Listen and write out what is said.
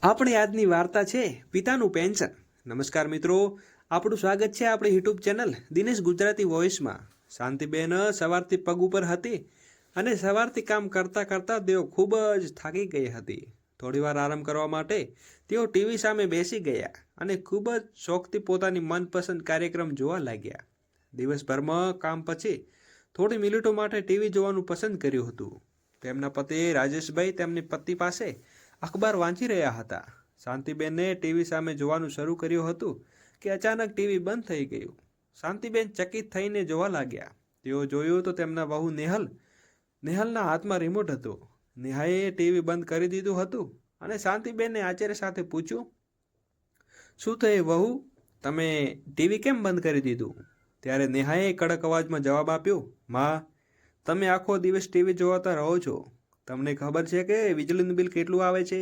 આપણી આજની વાર્તા છે પિતાનું પેન્શન. નમસ્કાર મિત્રો, આપણું સ્વાગત છે આપણી યુટ્યુબ ચેનલ દિનેશ ગુજરાતી વોઇસમાં. શાંતિબેન સવારથી પગ ઉપર હતી અને સવારથી કામ કરતાં કરતાં તેઓ ખૂબ જ થાકી ગઈ હતી. થોડીવાર આરામ કરવા માટે તેઓ ટીવી સામે બેસી ગયા અને ખૂબ જ શોખથી પોતાની મનપસંદ કાર્યક્રમ જોવા લાગ્યા. દિવસભરમાં કામ પછી થોડી મિનિટો માટે ટીવી જોવાનું પસંદ કર્યું હતું. તેમના પતિ રાજેશભાઈ તેમની પત્ની પાસે અખબાર વાંચી રહ્યા હતા. શાંતિબેનને ટીવી સામે જોવાનું શરૂ કર્યું હતું કે અચાનક ટીવી બંધ થઈ ગયું. શાંતિબેન ચકિત થઈને જોવા લાગ્યા. તેઓ જોયું તો તેમના વહુ નેહલના હાથમાં રિમોટ હતો. નેહાએ ટીવી બંધ કરી દીધું હતું અને શાંતિબેનને આશ્ચર્ય સાથે પૂછ્યું, શું થયું વહુ, તમે ટીવી કેમ બંધ કરી દીધું? ત્યારે નેહાએ કડક અવાજમાં જવાબ આપ્યો, માં, તમે આખો દિવસ ટીવી જોતા રહો છો. તમને ખબર છે કે વીજળીનું બિલ કેટલું આવે છે?